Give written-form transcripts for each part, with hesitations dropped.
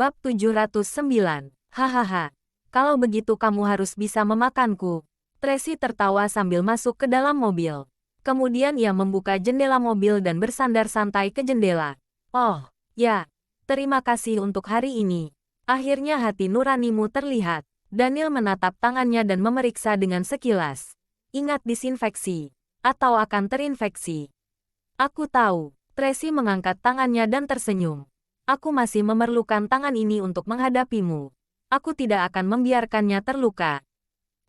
Bab 709. Hahaha. Kalau begitu kamu harus bisa memakanku. Tracy tertawa sambil masuk ke dalam mobil. Kemudian ia membuka jendela mobil dan bersandar santai ke jendela. Oh, ya. Terima kasih untuk hari ini. Akhirnya hati nuranimu terlihat. Daniel menatap tangannya dan memeriksa dengan sekilas. Ingat disinfeksi. Atau akan terinfeksi. Aku tahu. Tracy mengangkat tangannya dan tersenyum. Aku masih memerlukan tangan ini untuk menghadapimu. Aku tidak akan membiarkannya terluka.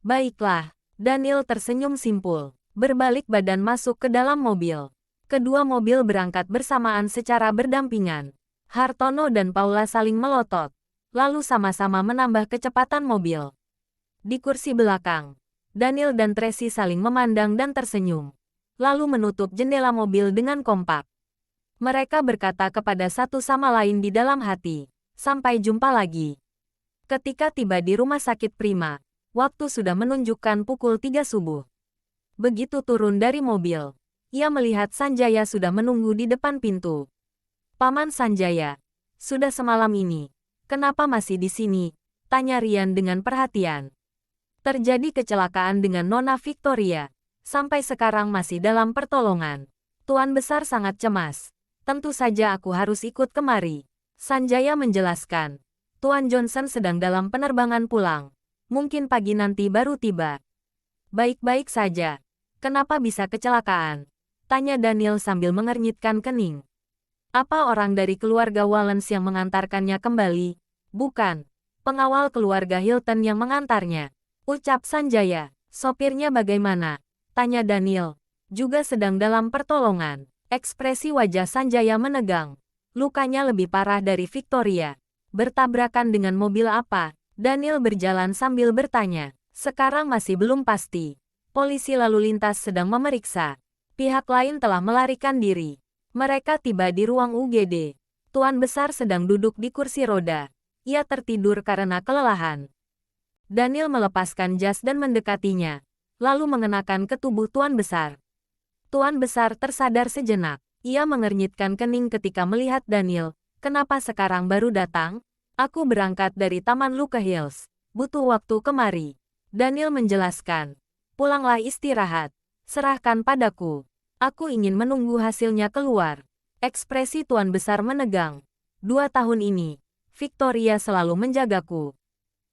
Baiklah, Daniel tersenyum simpul. Berbalik badan masuk ke dalam mobil. Kedua mobil berangkat bersamaan secara berdampingan. Hartono dan Paula saling melotot. Lalu sama-sama menambah kecepatan mobil. Di kursi belakang, Daniel dan Tracy saling memandang dan tersenyum. Lalu menutup jendela mobil dengan kompak. Mereka berkata kepada satu sama lain di dalam hati, sampai jumpa lagi. Ketika tiba di rumah sakit Prima, waktu sudah menunjukkan pukul 3 subuh. Begitu turun dari mobil, ia melihat Sanjaya sudah menunggu di depan pintu. Paman Sanjaya, sudah semalam ini, kenapa masih di sini? Tanya Rian dengan perhatian. Terjadi kecelakaan dengan Nona Victoria, sampai sekarang masih dalam pertolongan. Tuan Besar sangat cemas. Tentu saja aku harus ikut kemari. Sanjaya menjelaskan. Tuan Johnson sedang dalam penerbangan pulang. Mungkin pagi nanti baru tiba. Baik-baik saja. Kenapa bisa kecelakaan? Tanya Daniel sambil mengernyitkan kening. Apa orang dari keluarga Wallens yang mengantarkannya kembali? Bukan. Pengawal keluarga Hilton yang mengantarnya. Ucap Sanjaya. Sopirnya bagaimana? Tanya Daniel. Juga sedang dalam pertolongan. Ekspresi wajah Sanjaya menegang. Lukanya lebih parah dari Victoria. Bertabrakan dengan mobil apa? Daniel berjalan sambil bertanya. Sekarang masih belum pasti. Polisi lalu lintas sedang memeriksa. Pihak lain telah melarikan diri. Mereka tiba di ruang UGD. Tuan Besar sedang duduk di kursi roda. Ia tertidur karena kelelahan. Daniel melepaskan jas dan mendekatinya. Lalu mengenakan ke tubuh Tuan Besar. Tuan Besar tersadar sejenak. Ia mengernyitkan kening ketika melihat Daniel. Kenapa sekarang baru datang? Aku berangkat dari Taman Luke Hills. Butuh waktu kemari. Daniel menjelaskan. Pulanglah istirahat. Serahkan padaku. Aku ingin menunggu hasilnya keluar. Ekspresi Tuan Besar menegang. 2 tahun ini, Victoria selalu menjagaku.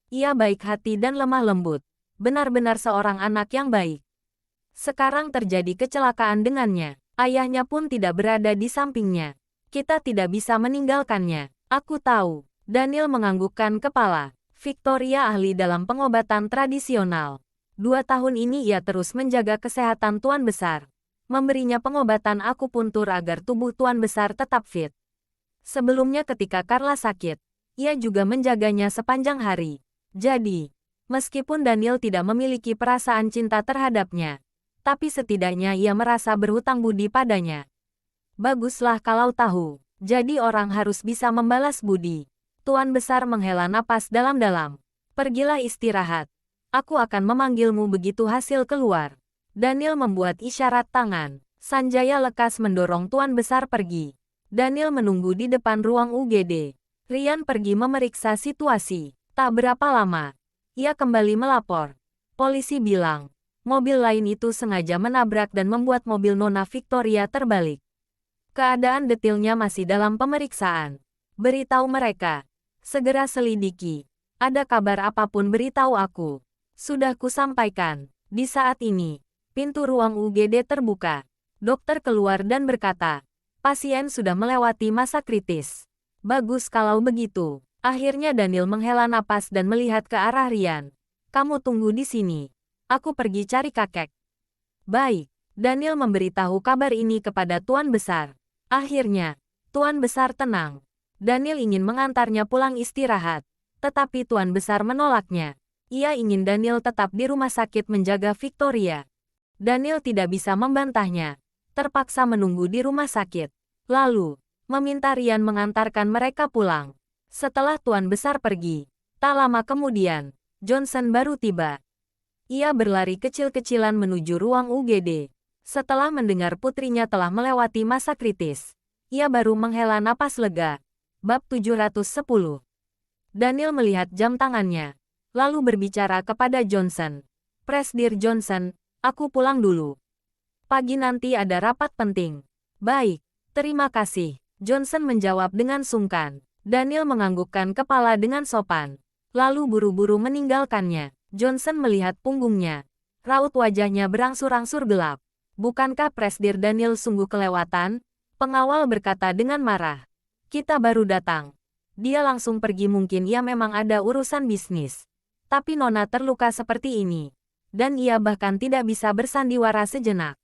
Ia baik hati dan lemah lembut. Benar-benar seorang anak yang baik. Sekarang terjadi kecelakaan dengannya. Ayahnya pun tidak berada di sampingnya. Kita tidak bisa meninggalkannya. Aku tahu. Daniel menganggukkan kepala. Victoria ahli dalam pengobatan tradisional. 2 tahun ini ia terus menjaga kesehatan Tuan Besar. Memberinya pengobatan akupuntur agar tubuh Tuan Besar tetap fit. Sebelumnya ketika Carla sakit, ia juga menjaganya sepanjang hari. Jadi, meskipun Daniel tidak memiliki perasaan cinta terhadapnya, tapi setidaknya ia merasa berhutang budi padanya. Baguslah kalau tahu. Jadi orang harus bisa membalas budi. Tuan Besar menghela napas dalam-dalam. Pergilah istirahat. Aku akan memanggilmu begitu hasil keluar. Daniel membuat isyarat tangan. Sanjaya lekas mendorong Tuan Besar pergi. Daniel menunggu di depan ruang UGD. Rian pergi memeriksa situasi. Tak berapa lama, ia kembali melapor. Polisi bilang, mobil lain itu sengaja menabrak dan membuat mobil Nona Victoria terbalik. Keadaan detailnya masih dalam pemeriksaan. Beritahu mereka. Segera selidiki. Ada kabar apapun beritahu aku. Sudah kusampaikan. Di saat ini, pintu ruang UGD terbuka. Dokter keluar dan berkata, pasien sudah melewati masa kritis. Bagus kalau begitu. Akhirnya Daniel menghela napas dan melihat ke arah Rian. Kamu tunggu di sini. Aku pergi cari kakek. Baik, Daniel memberitahu kabar ini kepada Tuan Besar. Akhirnya, Tuan Besar tenang. Daniel ingin mengantarnya pulang istirahat. Tetapi Tuan Besar menolaknya. Ia ingin Daniel tetap di rumah sakit menjaga Victoria. Daniel tidak bisa membantahnya. Terpaksa menunggu di rumah sakit. Lalu, meminta Rian mengantarkan mereka pulang. Setelah Tuan Besar pergi, tak lama kemudian, Johnson baru tiba. Ia berlari kecil-kecilan menuju ruang UGD. Setelah mendengar putrinya telah melewati masa kritis, ia baru menghela napas lega. Bab 710. Daniel melihat jam tangannya, lalu berbicara kepada Johnson. Presdir Johnson, aku pulang dulu. Pagi nanti ada rapat penting. Baik, terima kasih. Johnson menjawab dengan sungkan. Daniel menganggukkan kepala dengan sopan, lalu buru-buru meninggalkannya. Johnson melihat punggungnya. Raut wajahnya berangsur-angsur gelap. Bukankah Presdir Daniel sungguh kelewatan? Pengawal berkata dengan marah. Kita baru datang. Dia langsung pergi, mungkin ia memang ada urusan bisnis. Tapi Nona terluka seperti ini. Dan ia bahkan tidak bisa bersandiwara sejenak.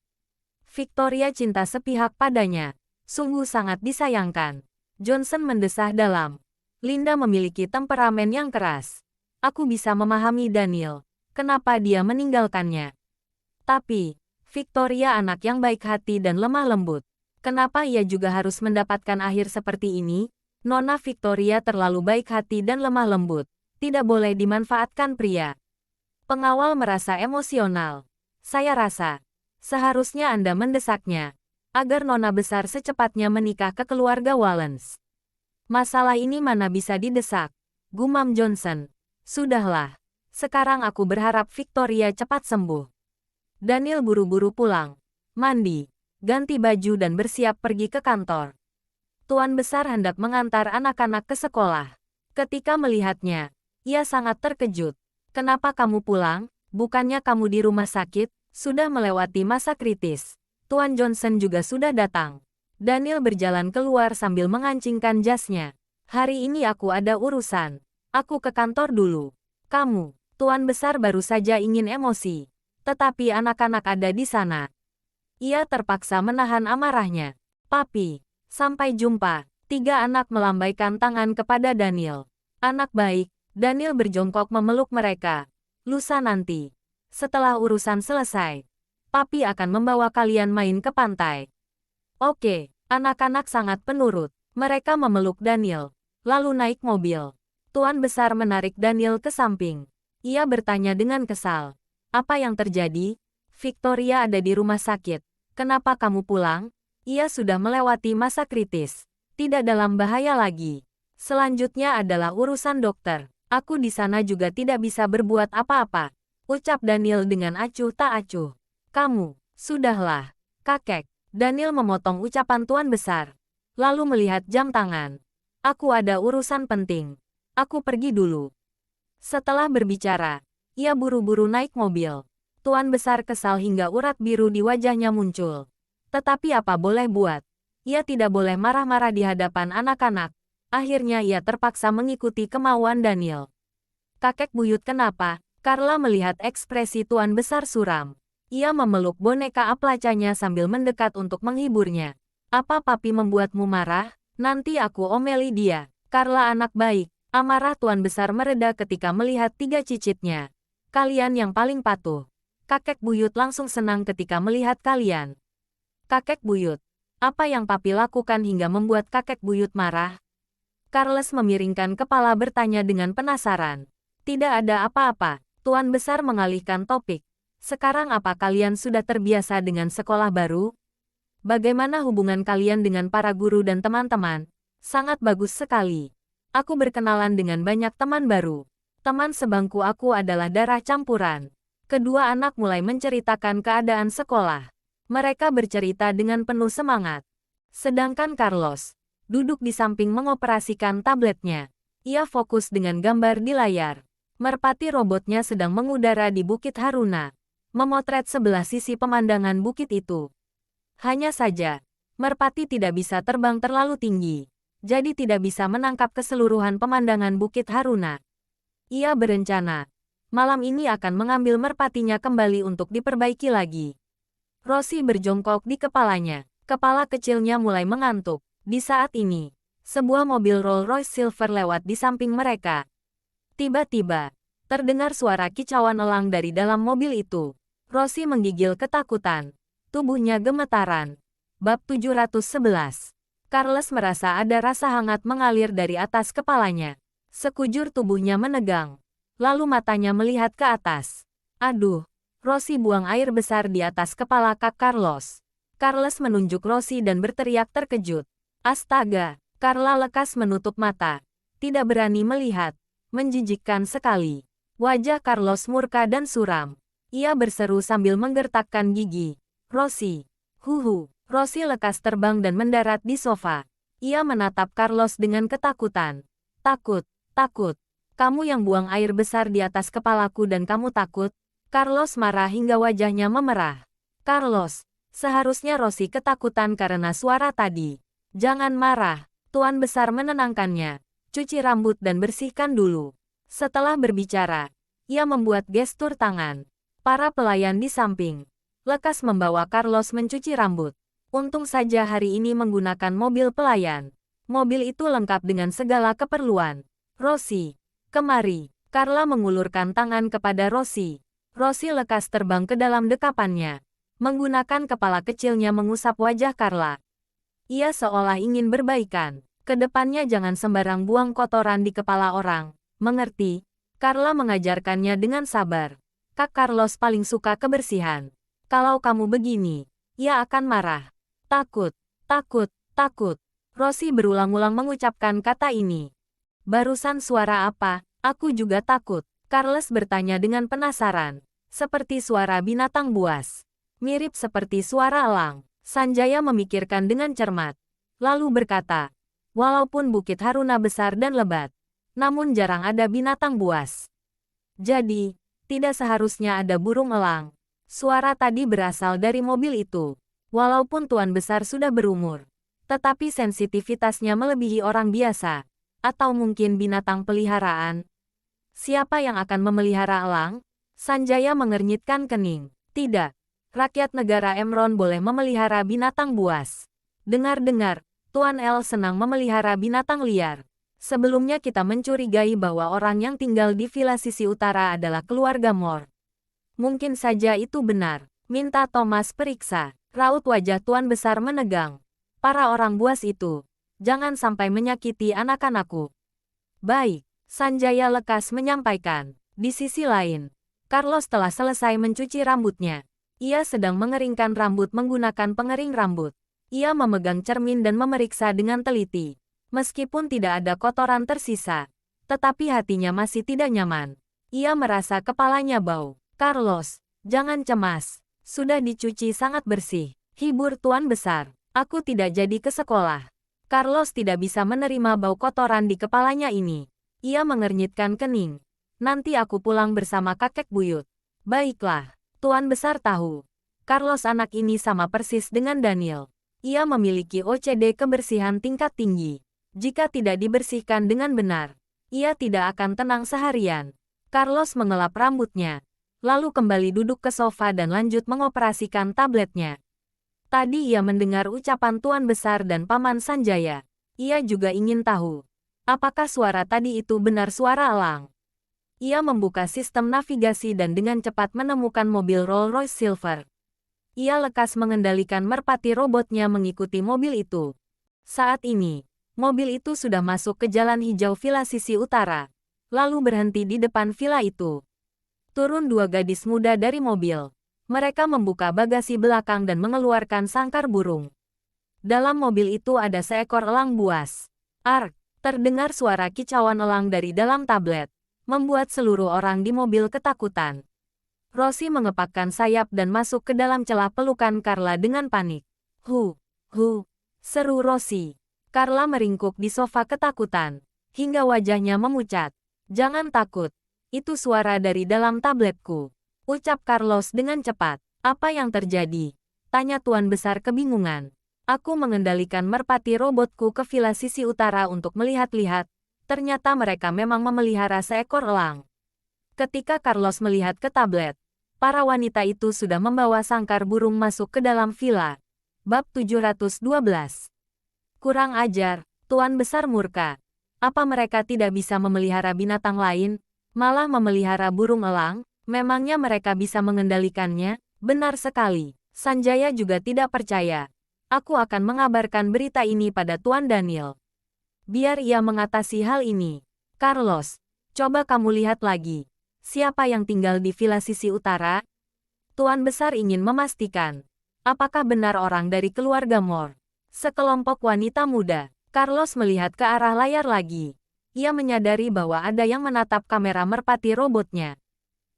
Victoria cinta sepihak padanya. Sungguh sangat disayangkan. Johnson mendesah dalam. Linda memiliki temperamen yang keras. Aku bisa memahami Daniel. Kenapa dia meninggalkannya? Tapi, Victoria anak yang baik hati dan lemah lembut. Kenapa ia juga harus mendapatkan akhir seperti ini? Nona Victoria terlalu baik hati dan lemah lembut. Tidak boleh dimanfaatkan pria. Pengawal merasa emosional. Saya rasa, seharusnya Anda mendesaknya agar Nona besar secepatnya menikah ke keluarga Wallens. Masalah ini mana bisa didesak? Gumam Johnson. Sudahlah. Sekarang aku berharap Victoria cepat sembuh. Daniel buru-buru pulang. Mandi, ganti baju dan bersiap pergi ke kantor. Tuan besar hendak mengantar anak-anak ke sekolah. Ketika melihatnya, ia sangat terkejut. Kenapa kamu pulang? Bukannya kamu di rumah sakit? Sudah melewati masa kritis. Tuan Johnson juga sudah datang. Daniel berjalan keluar sambil mengancingkan jasnya. Hari ini aku ada urusan. Aku ke kantor dulu. Kamu, Tuan besar baru saja ingin emosi. Tetapi anak-anak ada di sana. Ia terpaksa menahan amarahnya. Papi, sampai jumpa. 3 anak melambaikan tangan kepada Daniel. Anak baik, Daniel berjongkok memeluk mereka. Lusa nanti. Setelah urusan selesai, Papi akan membawa kalian main ke pantai. Oke, anak-anak sangat penurut. Mereka memeluk Daniel, lalu naik mobil. Tuan besar menarik Daniel ke samping. Ia bertanya dengan kesal. Apa yang terjadi? Victoria ada di rumah sakit. Kenapa kamu pulang? Ia sudah melewati masa kritis. Tidak dalam bahaya lagi. Selanjutnya adalah urusan dokter. Aku di sana juga tidak bisa berbuat apa-apa. Ucap Daniel dengan acuh tak acuh. Kamu, sudahlah, kakek. Daniel memotong ucapan tuan besar. Lalu melihat jam tangan. Aku ada urusan penting. Aku pergi dulu. Setelah berbicara, ia buru-buru naik mobil. Tuan besar kesal hingga urat biru di wajahnya muncul. Tetapi apa boleh buat? Ia tidak boleh marah-marah di hadapan anak-anak. Akhirnya ia terpaksa mengikuti kemauan Daniel. Kakek buyut kenapa? Carla melihat ekspresi tuan besar suram. Ia memeluk boneka aplacanya sambil mendekat untuk menghiburnya. Apa papi membuatmu marah? Nanti aku omeli dia. Carla anak baik. Amarah tuan besar mereda ketika melihat 3 cicitnya. Kalian yang paling patuh. Kakek buyut langsung senang ketika melihat kalian. Kakek buyut, apa yang papi lakukan hingga membuat kakek buyut marah? Carles memiringkan kepala bertanya dengan penasaran. Tidak ada apa-apa. Tuan besar mengalihkan topik. Sekarang apa kalian sudah terbiasa dengan sekolah baru? Bagaimana hubungan kalian dengan para guru dan teman-teman? Sangat bagus sekali. Aku berkenalan dengan banyak teman baru. Teman sebangku aku adalah darah campuran. Kedua anak mulai menceritakan keadaan sekolah. Mereka bercerita dengan penuh semangat. Sedangkan Carlos duduk di samping mengoperasikan tabletnya. Ia fokus dengan gambar di layar. Merpati robotnya sedang mengudara di Bukit Haruna, memotret sebelah sisi pemandangan bukit itu. Hanya saja, merpati tidak bisa terbang terlalu tinggi, jadi tidak bisa menangkap keseluruhan pemandangan Bukit Haruna. Ia berencana, malam ini akan mengambil merpatinya kembali untuk diperbaiki lagi. Rosie berjongkok di kepalanya. Kepala kecilnya mulai mengantuk. Di saat ini, sebuah mobil Rolls-Royce Silver lewat di samping mereka. Tiba-tiba, terdengar suara kicauan elang dari dalam mobil itu. Rosie menggigil ketakutan. Tubuhnya gemetaran. Bab 711. Carles merasa ada rasa hangat mengalir dari atas kepalanya. Sekujur tubuhnya menegang. Lalu matanya melihat ke atas. Aduh, Rosie buang air besar di atas kepala Kak Carlos. Carles menunjuk Rosie dan berteriak terkejut. Astaga, Carla lekas menutup mata. Tidak berani melihat. Menjijikkan sekali. Wajah Carlos murka dan suram. Ia berseru sambil menggertakkan gigi. Rosie. Huhu. Rosie lekas terbang dan mendarat di sofa. Ia menatap Carlos dengan ketakutan. Takut. Takut. Kamu yang buang air besar di atas kepalaku dan kamu takut? Carlos marah hingga wajahnya memerah. Carlos. Seharusnya Rosie ketakutan karena suara tadi. Jangan marah. Tuan besar menenangkannya. Cuci rambut dan bersihkan dulu. Setelah berbicara, ia membuat gestur tangan. Para pelayan di samping lekas membawa Carlos mencuci rambut. Untung saja hari ini menggunakan mobil pelayan. Mobil itu lengkap dengan segala keperluan. Rosie, kemari. Carla mengulurkan tangan kepada Rosie. Rosie lekas terbang ke dalam dekapannya. Menggunakan kepala kecilnya mengusap wajah Carla. Ia seolah ingin berbaikan. Kedepannya jangan sembarang buang kotoran di kepala orang. Mengerti? Carla mengajarkannya dengan sabar. Kak Carlos paling suka kebersihan. Kalau kamu begini, ia akan marah. Takut, takut, takut. Rosie berulang-ulang mengucapkan kata ini. Barusan suara apa? Aku juga takut. Carlos bertanya dengan penasaran. Seperti suara binatang buas. Mirip seperti suara elang. Sanjaya memikirkan dengan cermat. Lalu berkata, walaupun Bukit Haruna besar dan lebat, namun jarang ada binatang buas. Jadi, tidak seharusnya ada burung elang. Suara tadi berasal dari mobil itu. Walaupun tuan besar sudah berumur, tetapi sensitivitasnya melebihi orang biasa. Atau mungkin binatang peliharaan. Siapa yang akan memelihara elang? Sanjaya mengernyitkan kening. Tidak. Rakyat negara Emron boleh memelihara binatang buas. Dengar-dengar, Tuan El senang memelihara binatang liar. Sebelumnya kita mencurigai bahwa orang yang tinggal di Villa Sisi Utara adalah keluarga Moore. Mungkin saja itu benar. Minta Thomas periksa. Raut wajah Tuan Besar menegang. Para orang buas itu. Jangan sampai menyakiti anak-anakku. Baik, Sanjaya lekas menyampaikan. Di sisi lain, Carlos telah selesai mencuci rambutnya. Ia sedang mengeringkan rambut menggunakan pengering rambut. Ia memegang cermin dan memeriksa dengan teliti. Meskipun tidak ada kotoran tersisa, tetapi hatinya masih tidak nyaman. Ia merasa kepalanya bau. Carlos, jangan cemas. Sudah dicuci sangat bersih. Hibur Tuan Besar. Aku tidak jadi ke sekolah. Carlos tidak bisa menerima bau kotoran di kepalanya ini. Ia mengernyitkan kening. Nanti aku pulang bersama kakek buyut. Baiklah. Tuan Besar tahu. Carlos anak ini sama persis dengan Daniel. Ia memiliki OCD kebersihan tingkat tinggi. Jika tidak dibersihkan dengan benar, ia tidak akan tenang seharian. Carlos mengelap rambutnya, lalu kembali duduk ke sofa dan lanjut mengoperasikan tabletnya. Tadi ia mendengar ucapan Tuan Besar dan Paman Sanjaya. Ia juga ingin tahu, apakah suara tadi itu benar suara elang. Ia membuka sistem navigasi dan dengan cepat menemukan mobil Rolls-Royce Silver. Ia lekas mengendalikan merpati robotnya mengikuti mobil itu. Saat ini, mobil itu sudah masuk ke jalan hijau Villa Sisi Utara, lalu berhenti di depan villa itu. Turun dua gadis muda dari mobil. Mereka membuka bagasi belakang dan mengeluarkan sangkar burung. Dalam mobil itu ada seekor elang buas. Ark, terdengar suara kicauan elang dari dalam tablet, membuat seluruh orang di mobil ketakutan. Rosie mengepakkan sayap dan masuk ke dalam celah pelukan Carla dengan panik. Hu, seru Rosie. Carla meringkuk di sofa ketakutan, hingga wajahnya memucat. Jangan takut, itu suara dari dalam tabletku. Ucap Carlos dengan cepat. Apa yang terjadi? Tanya Tuan Besar kebingungan. Aku mengendalikan merpati robotku ke Villa Sisi Utara untuk melihat-lihat. Ternyata mereka memang memelihara seekor elang. Ketika Carlos melihat ke tablet, para wanita itu sudah membawa sangkar burung masuk ke dalam villa. Bab 712. Kurang ajar, Tuan Besar murka. Apa mereka tidak bisa memelihara binatang lain, malah memelihara burung elang? Memangnya mereka bisa mengendalikannya? Benar sekali. Sanjaya juga tidak percaya. Aku akan mengabarkan berita ini pada Tuan Daniel. Biar ia mengatasi hal ini. Carlos, coba kamu lihat lagi. Siapa yang tinggal di Villa Sisi Utara? Tuan Besar ingin memastikan. Apakah benar orang dari keluarga Moore? Sekelompok wanita muda. Carlos melihat ke arah layar lagi. Ia menyadari bahwa ada yang menatap kamera merpati robotnya.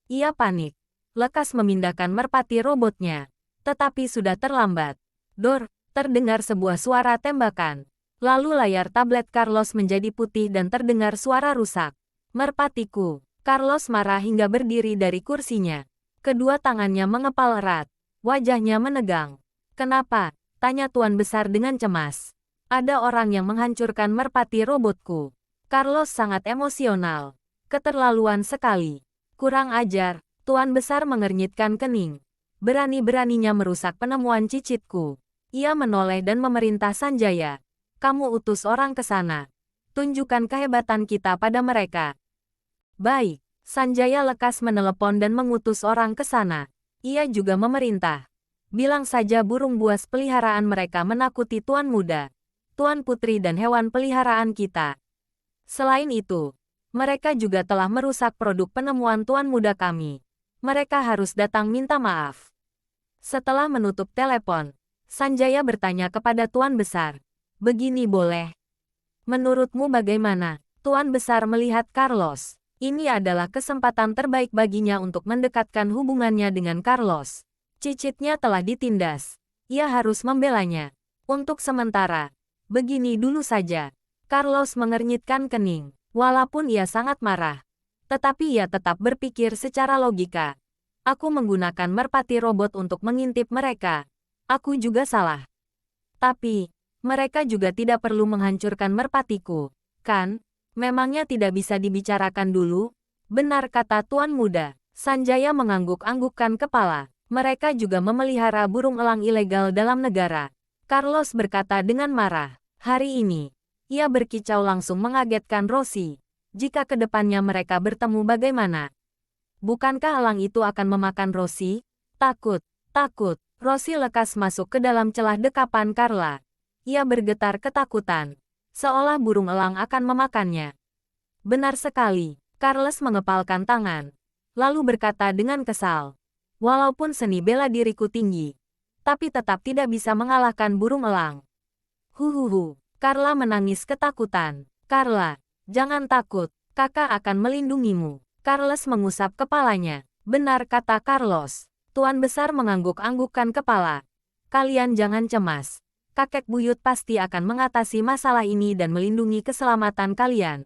Ia panik. Lekas memindahkan merpati robotnya. Tetapi sudah terlambat. Dor, terdengar sebuah suara tembakan. Lalu layar tablet Carlos menjadi putih dan terdengar suara rusak. Merpatiku. Carlos marah hingga berdiri dari kursinya. Kedua tangannya mengepal erat. Wajahnya menegang. Kenapa? Tanya Tuan Besar dengan cemas. Ada orang yang menghancurkan merpati robotku. Carlos sangat emosional. Keterlaluan sekali. Kurang ajar, Tuan Besar mengernyitkan kening. Berani-beraninya merusak penemuan cicitku. Ia menoleh dan memerintah Sanjaya. Kamu utus orang ke sana. Tunjukkan kehebatan kita pada mereka. Baik, Sanjaya lekas menelepon dan mengutus orang ke sana. Ia juga memerintah. Bilang saja burung buas peliharaan mereka menakuti Tuan Muda, Tuan Putri dan hewan peliharaan kita. Selain itu, mereka juga telah merusak produk penemuan Tuan Muda kami. Mereka harus datang minta maaf. Setelah menutup telepon, Sanjaya bertanya kepada Tuan Besar. Begini boleh? Menurutmu bagaimana? Tuan Besar melihat Carlos. Ini adalah kesempatan terbaik baginya untuk mendekatkan hubungannya dengan Carlos. Cicitnya telah ditindas. Ia harus membelanya. Untuk sementara, begini dulu saja. Carlos mengernyitkan kening. Walaupun ia sangat marah, tetapi ia tetap berpikir secara logika. Aku menggunakan merpati robot untuk mengintip mereka. Aku juga salah. Tapi, mereka juga tidak perlu menghancurkan merpatiku, kan? Memangnya tidak bisa dibicarakan dulu? Benar kata Tuan Muda. Sanjaya mengangguk-anggukkan kepala. Mereka juga memelihara burung elang ilegal dalam negara. Carlos berkata dengan marah. Hari ini, ia berkicau langsung mengagetkan Rosie. Jika kedepannya mereka bertemu bagaimana? Bukankah elang itu akan memakan Rosie? Takut, takut. Rosie lekas masuk ke dalam celah dekapan Carla. Ia bergetar ketakutan. Seolah burung elang akan memakannya. Benar sekali. Carlos mengepalkan tangan. Lalu berkata dengan kesal. Walaupun seni bela diriku tinggi, tapi tetap tidak bisa mengalahkan burung elang. Huhuhu. Carla menangis ketakutan. Carla, jangan takut, kakak akan melindungimu. Carlos mengusap kepalanya. Benar kata Carlos. Tuan Besar mengangguk-anggukkan kepala. Kalian jangan cemas. Kakek buyut pasti akan mengatasi masalah ini dan melindungi keselamatan kalian.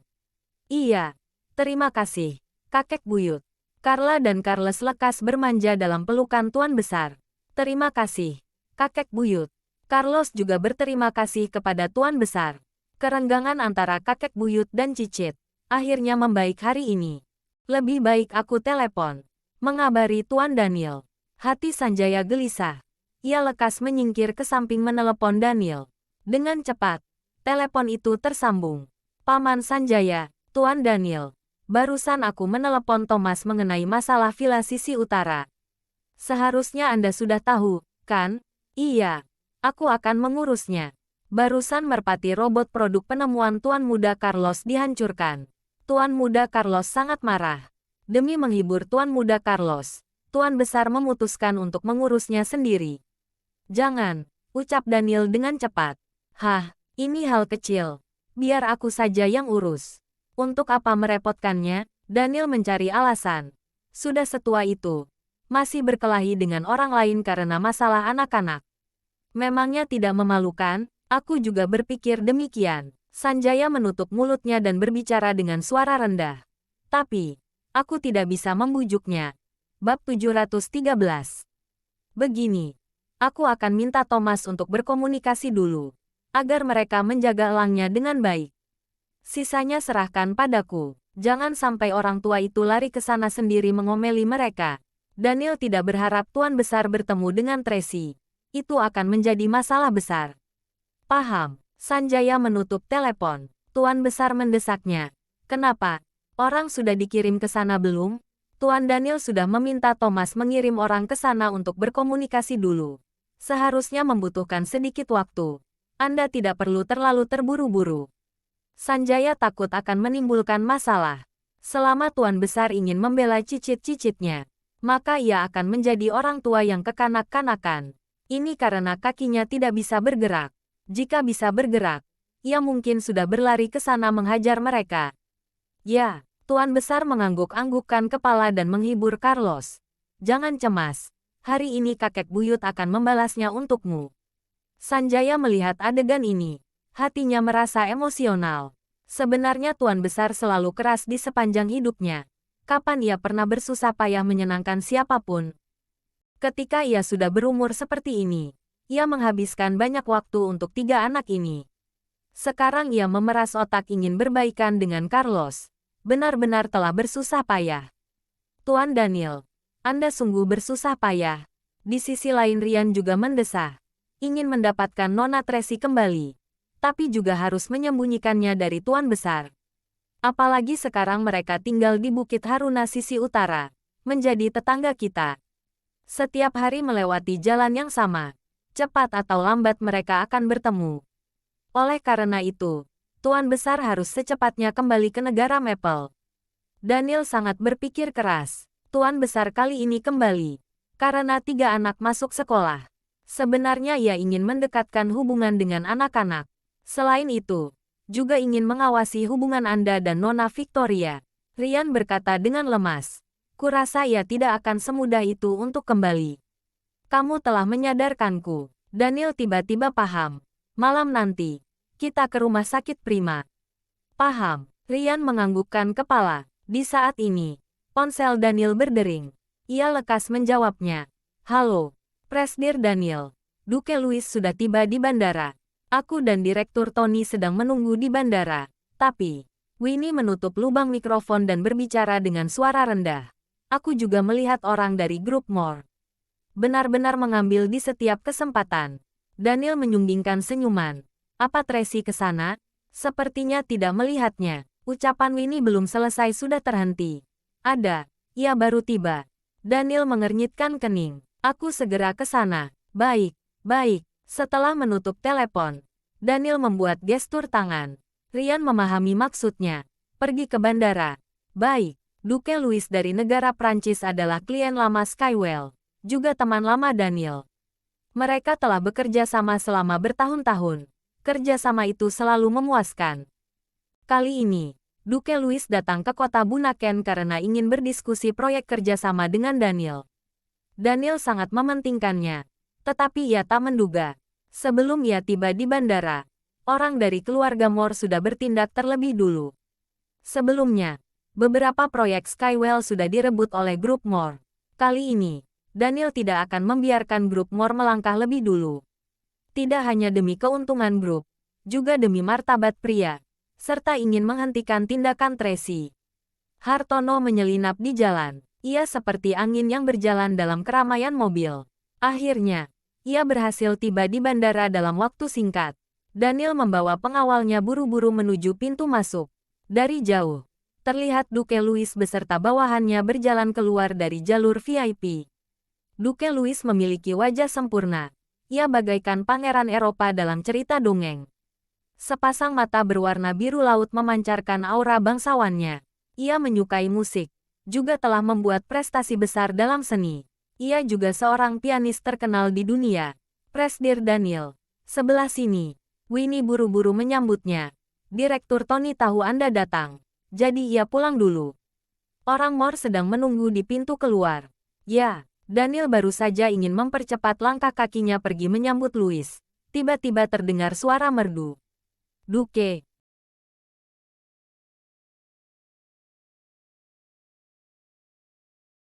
Iya, terima kasih, kakek buyut. Carla dan Carlos lekas bermanja dalam pelukan Tuan Besar. Terima kasih, kakek buyut. Carlos juga berterima kasih kepada Tuan Besar. Kerenggangan antara kakek buyut dan cicit akhirnya membaik hari ini. Lebih baik aku telepon, mengabari Tuan Daniel. Hati Sanjaya gelisah. Ia lekas menyingkir ke samping menelepon Daniel. Dengan cepat, telepon itu tersambung. Paman Sanjaya, Tuan Daniel. Barusan aku menelepon Thomas mengenai masalah Villa Sisi Utara. Seharusnya Anda sudah tahu, kan? Iya. Aku akan mengurusnya. Barusan merpati robot produk penemuan Tuan Muda Carlos dihancurkan. Tuan Muda Carlos sangat marah. Demi menghibur Tuan Muda Carlos, Tuan Besar memutuskan untuk mengurusnya sendiri. Jangan, ucap Daniel dengan cepat. Hah, ini hal kecil. Biar aku saja yang urus. Untuk apa merepotkannya? Daniel mencari alasan. Sudah setua itu, masih berkelahi dengan orang lain karena masalah anak-anak. Memangnya tidak memalukan? Aku juga berpikir demikian. Sanjaya menutup mulutnya dan berbicara dengan suara rendah. Tapi, aku tidak bisa membujuknya. Bab 713. Begini, aku akan minta Thomas untuk berkomunikasi dulu, agar mereka menjaga elangnya dengan baik. Sisanya serahkan padaku. Jangan sampai orang tua itu lari ke sana sendiri mengomeli mereka. Daniel tidak berharap Tuan Besar bertemu dengan Tracy. Itu akan menjadi masalah besar. Paham. Sanjaya menutup telepon. Tuan Besar mendesaknya. Kenapa? Orang sudah dikirim ke sana belum? Tuan Daniel sudah meminta Thomas mengirim orang ke sana untuk berkomunikasi dulu. Seharusnya membutuhkan sedikit waktu. Anda tidak perlu terlalu terburu-buru. Sanjaya takut akan menimbulkan masalah. Selama Tuan Besar ingin membela cicit-cicitnya, maka ia akan menjadi orang tua yang kekanak-kanakan. Ini karena kakinya tidak bisa bergerak. Jika bisa bergerak, ia mungkin sudah berlari ke sana menghajar mereka. Ya, Tuan Besar mengangguk-anggukkan kepala dan menghibur Carlos. Jangan cemas. Hari ini kakek buyut akan membalasnya untukmu. Sanjaya melihat adegan ini. Hatinya merasa emosional. Sebenarnya Tuan Besar selalu keras di sepanjang hidupnya. Kapan ia pernah bersusah payah menyenangkan siapapun? Ketika ia sudah berumur seperti ini, ia menghabiskan banyak waktu untuk 3 anak ini. Sekarang ia memeras otak ingin berbaikan dengan Carlos. Benar-benar telah bersusah payah. Tuan Daniel, Anda sungguh bersusah payah. Di sisi lain Rian juga mendesah. Ingin mendapatkan Nona Tracy kembali. Tapi juga harus menyembunyikannya dari Tuan Besar. Apalagi sekarang mereka tinggal di Bukit Haruna sisi utara. Menjadi tetangga kita. Setiap hari melewati jalan yang sama. Cepat atau lambat mereka akan bertemu. Oleh karena itu, Tuan Besar harus secepatnya kembali ke negara Maple. Daniel sangat berpikir keras. Tuan Besar kali ini kembali. Karena 3 anak masuk sekolah. Sebenarnya ia ingin mendekatkan hubungan dengan anak-anak. Selain itu, juga ingin mengawasi hubungan Anda dan Nona Victoria. Rian berkata dengan lemas. Kurasa ia tidak akan semudah itu untuk kembali. Kamu telah menyadarkanku. Daniel tiba-tiba paham. Malam nanti, kita ke rumah sakit Prima. Paham. Rian menganggukkan kepala. Di saat ini, ponsel Daniel berdering. Ia lekas menjawabnya. Halo, Presdir Daniel. Duke Louis sudah tiba di bandara. Aku dan Direktur Tony sedang menunggu di bandara. Tapi, Winnie menutup lubang mikrofon dan berbicara dengan suara rendah. Aku juga melihat orang dari grup Moore. Benar-benar mengambil di setiap kesempatan. Daniel menyunggingkan senyuman. Apa Tracy ke sana? Sepertinya tidak melihatnya. Ucapan Winnie belum selesai sudah terhenti. Ada, ia baru tiba. Daniel mengernyitkan kening. Aku segera ke sana. Baik, baik. Setelah menutup telepon, Daniel membuat gestur tangan. Rian memahami maksudnya. Pergi ke bandara. Baik, Duke Louis dari negara Prancis adalah klien lama Skywell. Juga teman lama Daniel. Mereka telah bekerja sama selama bertahun-tahun. Kerjasama itu selalu memuaskan. Kali ini, Duke Louis datang ke kota Bunaken karena ingin berdiskusi proyek kerjasama dengan Daniel. Daniel sangat mementingkannya, tetapi ia tak menduga. Sebelum ia tiba di bandara, orang dari keluarga Moore sudah bertindak terlebih dulu. Sebelumnya, beberapa proyek Skywell sudah direbut oleh grup Moore. Kali ini, Daniel tidak akan membiarkan grup Moore melangkah lebih dulu. Tidak hanya demi keuntungan grup, juga demi martabat pria, serta ingin menghentikan tindakan Tracy. Hartono menyelinap di jalan. Ia seperti angin yang berjalan dalam keramaian mobil. Akhirnya, ia berhasil tiba di bandara dalam waktu singkat. Daniel membawa pengawalnya buru-buru menuju pintu masuk. Dari jauh, terlihat Duke Louis beserta bawahannya berjalan keluar dari jalur VIP. Duke Louis memiliki wajah sempurna. Ia bagaikan pangeran Eropa dalam cerita dongeng. Sepasang mata berwarna biru laut memancarkan aura bangsawannya. Ia menyukai musik, juga telah membuat prestasi besar dalam seni. Ia juga seorang pianis terkenal di dunia. Presdir Daniel, sebelah sini. Winnie buru-buru menyambutnya. Direktur Tony tahu Anda datang. Jadi ia pulang dulu. Orang Moore sedang menunggu di pintu keluar. Ya, Daniel baru saja ingin mempercepat langkah kakinya pergi menyambut Louis. Tiba-tiba terdengar suara merdu. Duke,